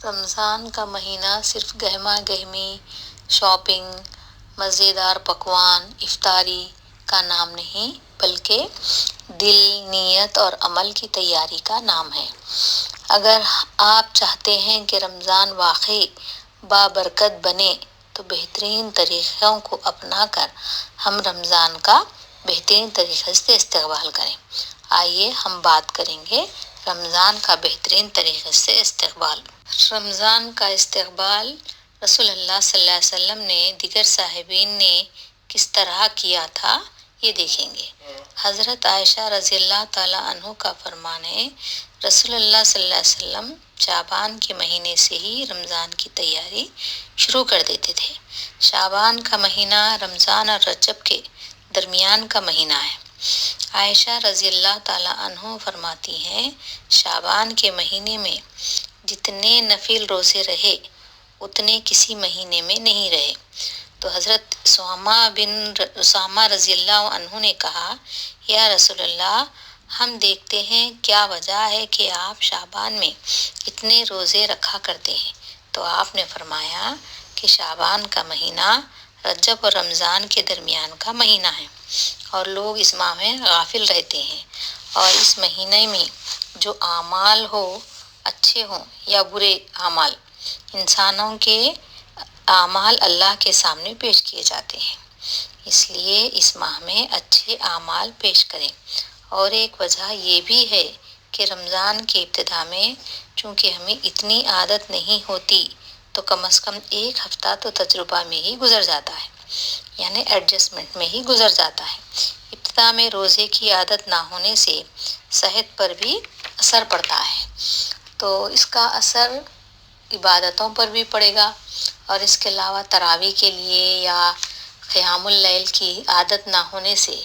رمضان کا مہینہ صرف گہما گہمی، شاپنگ، مزیدار پکوان، افطاری کا نام نہیں، بلکہ دل، نیت اور عمل کی تیاری کا نام ہے۔ اگر آپ چاہتے ہیں کہ رمضان واقعی بابرکت بنے تو بہترین طریقوں کو اپنا کر ہم رمضان کا بہترین طریقے سے استقبال کریں۔ آئیے ہم بات کریں گے رمضان کا بہترین طریقے سے استقبال۔ رمضان کا استقبال رسول اللہ صلی اللہ علیہ وسلم نے دیگر صحابین نے کس طرح کیا تھا، یہ دیکھیں گے۔ حضرت عائشہ رضی اللہ تعالیٰ عنہ کا فرمان ہے، رسول اللہ صلی اللہ علیہ وسلم شعبان کے مہینے سے ہی رمضان کی تیاری شروع کر دیتے تھے۔ شعبان کا مہینہ رمضان اور رجب کے درمیان کا مہینہ ہے۔ عائشہ رضی اللہ تعالیٰ عنہ فرماتی ہیں، شعبان کے مہینے میں جتنے نفل روزے رہے اتنے کسی مہینے میں نہیں رہے۔ تو حضرت اسامہ رضی اللہ عنہ نے کہا، یا رسول اللہ، ہم دیکھتے ہیں کیا وجہ ہے کہ آپ شعبان میں اتنے روزے رکھا کرتے ہیں؟ تو آپ نے فرمایا کہ شعبان کا مہینہ رجب اور رمضان کے درمیان کا مہینہ ہے اور لوگ اس ماہ میں غافل رہتے ہیں، اور اس مہینے میں جو اعمال ہو، اچھے ہوں یا برے اعمال، انسانوں کے اعمال اللہ کے سامنے پیش کیے جاتے ہیں، اس لیے اس ماہ میں اچھے اعمال پیش کریں۔ اور ایک وجہ یہ بھی ہے کہ رمضان کے ابتدا میں چونکہ ہمیں اتنی عادت نہیں ہوتی تو کم از کم ایک ہفتہ تو تجربہ میں ہی گزر جاتا ہے، یعنی ایڈجسٹمنٹ میں ہی گزر جاتا ہے۔ ابتدا میں روزے کی عادت نہ ہونے سے صحت پر بھی اثر پڑتا ہے، تو اس کا اثر عبادتوں پر بھی پڑے گا، اور اس کے علاوہ تراویح کے لیے یا قیام اللیل کی عادت نہ ہونے سے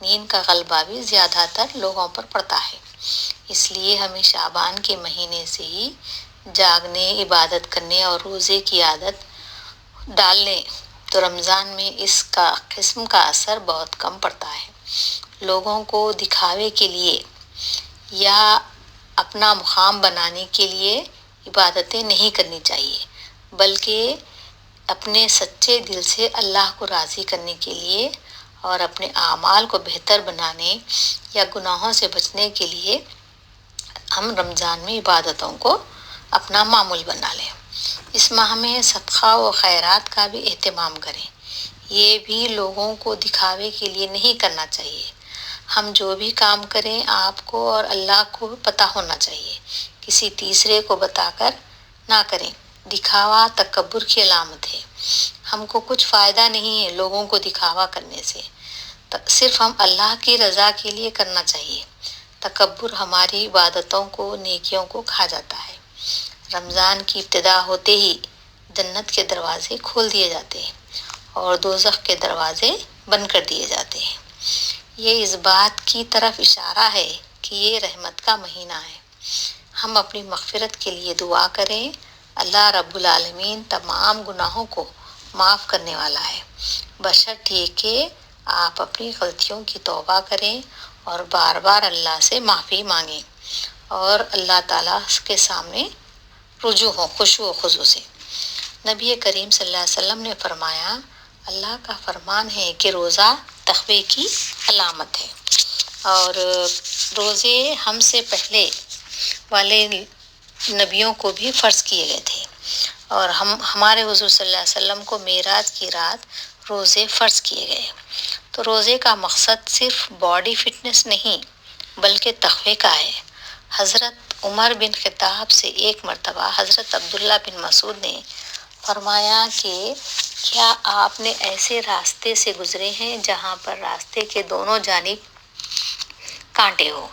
نیند کا غلبہ بھی زیادہ تر لوگوں پر پڑتا ہے۔ اس لیے ہمیں شعبان کے مہینے سے ہی جاگنے، عبادت کرنے اور روزے کی عادت ڈالنے، تو رمضان میں اس کا قسم کا اثر بہت کم پڑتا ہے۔ لوگوں کو دکھاوے کے لیے یا اپنا مقام بنانے کے لیے عبادتیں نہیں کرنی چاہیے، بلکہ اپنے سچے دل سے اللہ کو راضی کرنے کے لیے اور اپنے اعمال کو بہتر بنانے یا گناہوں سے بچنے کے لیے ہم رمضان میں عبادتوں کو اپنا معمول بنا لیں۔ اس ماہ میں صدقہ و خیرات کا بھی اہتمام کریں۔ یہ بھی لوگوں کو دکھاوے کے لیے نہیں کرنا چاہیے۔ ہم جو بھی کام کریں آپ کو اور اللہ کو پتہ ہونا چاہیے، کسی تیسرے کو بتا کر نہ کریں۔ دکھاوا تکبر کی علامت ہے۔ ہم کو کچھ فائدہ نہیں ہے لوگوں کو دکھاوا کرنے سے، صرف ہم اللہ کی رضا کے لیے کرنا چاہیے۔ تکبر ہماری عبادتوں کو، نیکیوں کو کھا جاتا ہے۔ رمضان کی ابتدا ہوتے ہی جنت کے دروازے کھول دیے جاتے ہیں اور دوزخ کے دروازے بند کر دیے جاتے ہیں۔ یہ اس بات کی طرف اشارہ ہے کہ یہ رحمت کا مہینہ ہے۔ ہم اپنی مغفرت کے لیے دعا کریں۔ اللہ رب العالمین تمام گناہوں کو معاف کرنے والا ہے، بشرط یہ کہ آپ اپنی غلطیوں کی توبہ کریں اور بار بار اللہ سے معافی مانگیں اور اللہ تعالیٰ کے سامنے رجوع ہوں خشوع و خضوع سے۔ نبی کریم صلی اللہ علیہ وسلم نے فرمایا، اللہ کا فرمان ہے کہ روزہ تقوی کی علامت ہے، اور روزے ہم سے پہلے والے نبیوں کو بھی فرض کیے گئے تھے، اور ہمارے حضور صلی اللہ علیہ وسلم کو معراج کی رات روزے فرض کیے گئے۔ تو روزے کا مقصد صرف باڈی فٹنس نہیں بلکہ تقوی کا ہے۔ حضرت عمر بن خطاب سے ایک مرتبہ حضرت عبداللہ بن مسعود نے فرمایا کہ کیا آپ نے ایسے راستے سے گزرے ہیں جہاں پر راستے کے دونوں جانب کانٹے ہو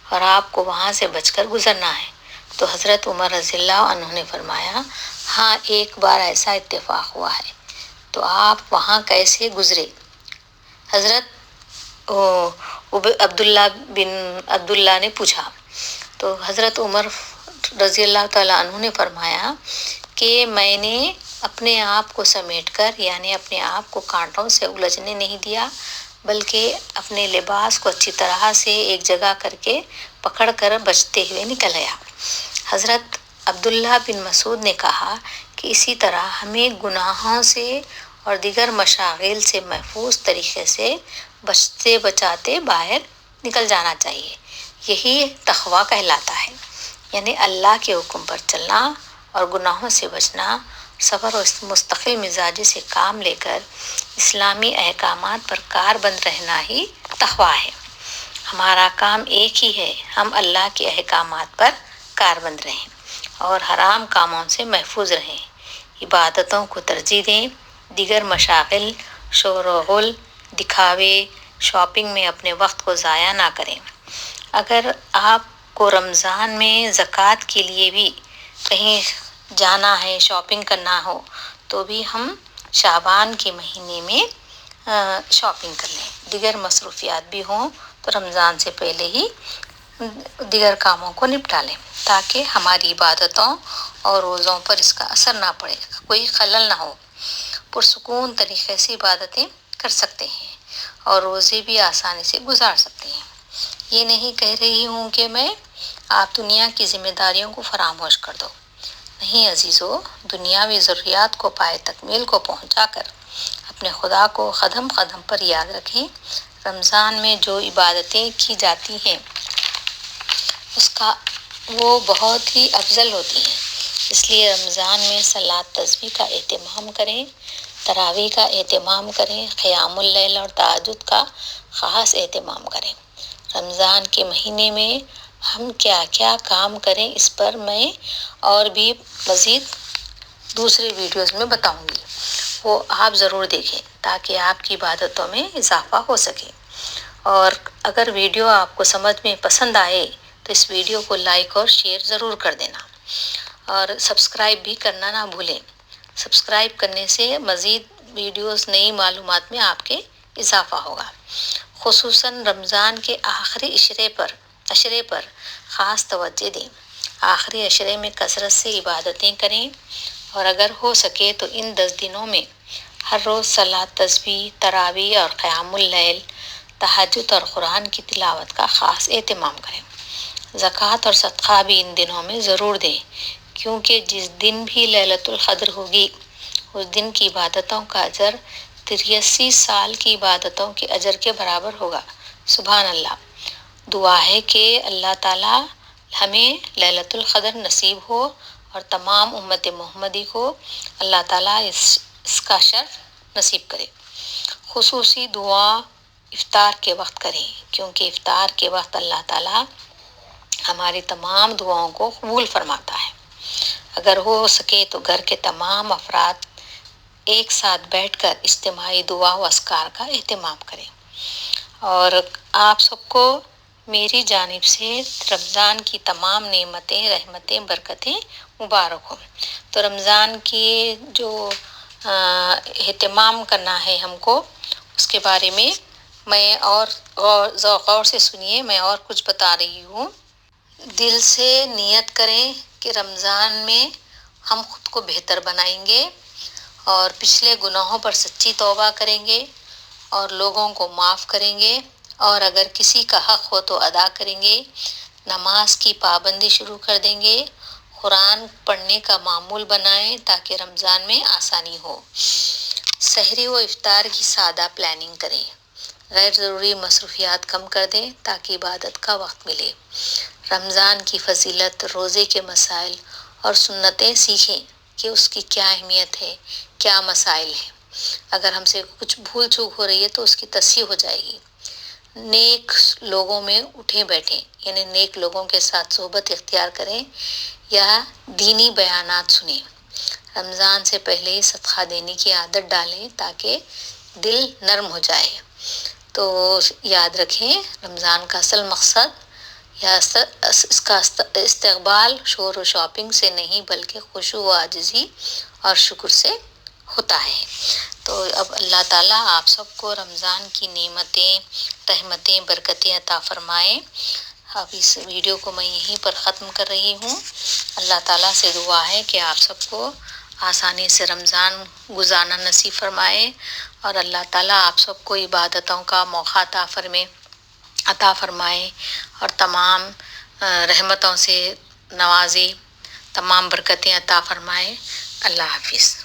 اور آپ کو وہاں سے بچ کر گزرنا ہے؟ تو حضرت عمر رضی اللہ عنہ نے فرمایا، ہاں ایک بار ایسا اتفاق ہوا ہے۔ تو آپ وہاں کیسے گزرے؟ حضرت عبداللہ نے پوچھا، تو حضرت عمر رضی اللہ تعالیٰ عنہ نے فرمایا کہ میں نے اپنے آپ کو سمیٹ کر، یعنی اپنے آپ کو کانٹوں سے الجھنے نہیں دیا، بلکہ اپنے لباس کو اچھی طرح سے ایک جگہ کر کے پکڑ کر بچتے ہوئے نکل گیا۔ حضرت عبداللہ بن مسعود نے کہا کہ اسی طرح ہمیں گناہوں سے اور دیگر مشاغل سے محفوظ طریقے سے بچتے بچاتے باہر نکل جانا چاہیے. یہی تقویٰ کہلاتا ہے، یعنی اللہ کے حکم پر چلنا اور گناہوں سے بچنا، صبر اور مستقل مزاجی سے کام لے کر اسلامی احکامات پر کاربند رہنا ہی تقویٰ ہے. ہمارا کام ایک ہی ہے، ہم اللہ کے احکامات پر کاربند رہیں اور حرام کاموں سے محفوظ رہیں، عبادتوں کو ترجیح دیں، دیگر مشاغل، شور و غل، دکھاوے، شاپنگ میں اپنے وقت کو ضائع نہ کریں. اگر آپ کو رمضان میں زکوٰۃ کے لیے بھی کہیں جانا ہے، شاپنگ کرنا ہو، تو بھی ہم شعبان کے مہینے میں شاپنگ کر لیں. دیگر مصروفیات بھی ہوں تو رمضان سے پہلے ہی دیگر کاموں کو نپٹا لیں تاکہ ہماری عبادتوں اور روزوں پر اس کا اثر نہ پڑے، کوئی خلل نہ ہو. پرسکون طریقے سے عبادتیں کر سکتے ہیں اور روزے بھی آسانی سے گزار سکتے ہیں. یہ نہیں کہہ رہی ہوں کہ میں آپ دنیا کی ذمہ داریوں کو فراموش کر دو. نہیں عزیزو، دنیاوی ضروریات کو پائے تکمیل کو پہنچا کر اپنے خدا کو قدم قدم پر یاد رکھیں. رمضان میں جو عبادتیں کی جاتی ہیں اس کا وہ بہت ہی افضل ہوتی ہیں. اس لیے رمضان میں صلاۃ تسبیح کا اہتمام کریں، تراویح کا اہتمام کریں، قیام اللیل اور تہجد کا خاص اہتمام کریں. رمضان کے مہینے میں ہم کیا کیا کام کریں اس پر میں اور بھی مزید دوسرے ویڈیوز میں بتاؤں گی، وہ آپ ضرور دیکھیں تاکہ آپ کی عبادتوں میں اضافہ ہو سکے. اور اگر ویڈیو آپ کو سمجھ میں پسند آئے تو اس ویڈیو کو لائک اور شیئر ضرور کر دینا اور سبسکرائب بھی کرنا نہ بھولیں. سبسکرائب کرنے سے مزید ویڈیوز، نئی معلومات میں آپ کے اضافہ ہوگا. خصوصاً رمضان کے آخری عشرے پر خاص توجہ دیں. آخری عشرے میں کثرت سے عبادتیں کریں اور اگر ہو سکے تو ان 10 دنوں میں ہر روز صلاۃ تسبیح، تراویح اور قیام اللیل، تہجد اور قرآن کی تلاوت کا خاص اہتمام کریں. زکوٰۃ اور صدقہ بھی ان دنوں میں ضرور دیں، کیونکہ جس دن بھی لیلۃ القدر ہوگی اس دن کی عبادتوں کا اجر 83 سال کی عبادتوں کے اجر کے برابر ہوگا. سبحان اللہ. دعا ہے کہ اللہ تعالیٰ ہمیں لیلۃ القدر نصیب ہو اور تمام امت محمدی کو اللہ تعالیٰ اس کا شرف نصیب کرے. خصوصی دعا افطار کے وقت کریں، کیونکہ افطار کے وقت اللہ تعالیٰ ہماری تمام دعاؤں کو قبول فرماتا ہے. اگر ہو سکے تو گھر کے تمام افراد ایک ساتھ بیٹھ کر اجتماعی دعا و اذکار کا اہتمام کریں. اور آپ سب کو میری جانب سے رمضان کی تمام نعمتیں، رحمتیں، برکتیں مبارک ہوں. تو رمضان کی جو اہتمام کرنا ہے ہم کو، اس کے بارے میں میں اور غور سے سنیے، میں اور کچھ بتا رہی ہوں. دل سے نیت کریں کہ رمضان میں ہم خود کو بہتر بنائیں گے اور پچھلے گناہوں پر سچی توبہ کریں گے اور لوگوں کو معاف کریں گے، اور اگر کسی کا حق ہو تو ادا کریں گے. نماز کی پابندی شروع کر دیں گے. قرآن پڑھنے کا معمول بنائیں تاکہ رمضان میں آسانی ہو. سحری و افطار کی سادہ پلاننگ کریں. غیر ضروری مصروفیات کم کر دیں تاکہ عبادت کا وقت ملے. رمضان کی فضیلت، روزے کے مسائل اور سنتیں سیکھیں کہ اس کی کیا اہمیت ہے، کیا مسائل ہیں. اگر ہم سے کچھ بھول چوک ہو رہی ہے تو اس کی تصحیح ہو جائے گی. نیک لوگوں میں اٹھیں بیٹھیں، یعنی نیک لوگوں کے ساتھ صحبت اختیار کریں یا دینی بیانات سنیں. رمضان سے پہلے ہی صدقہ دینے کی عادت ڈالیں تاکہ دل نرم ہو جائے. تو یاد رکھیں، رمضان کا اصل مقصد یا اس کا استقبال شور و شاپنگ سے نہیں بلکہ خشوع و عاجزی اور شکر سے ہوتا ہے. تو اب اللہ تعالیٰ آپ سب کو رمضان کی نعمتیں، رحمتیں، برکتیں عطا فرمائے. اب اس ویڈیو کو میں یہیں پر ختم کر رہی ہوں. اللہ تعالیٰ سے دعا ہے کہ آپ سب کو آسانی سے رمضان گزارنا نصیب فرمائے اور اللہ تعالیٰ آپ سب کو عبادتوں کا موقع عطا فرمائے اور تمام رحمتوں سے نوازے. تمام برکتیں عطا فرمائے۔ اللہ حافظ۔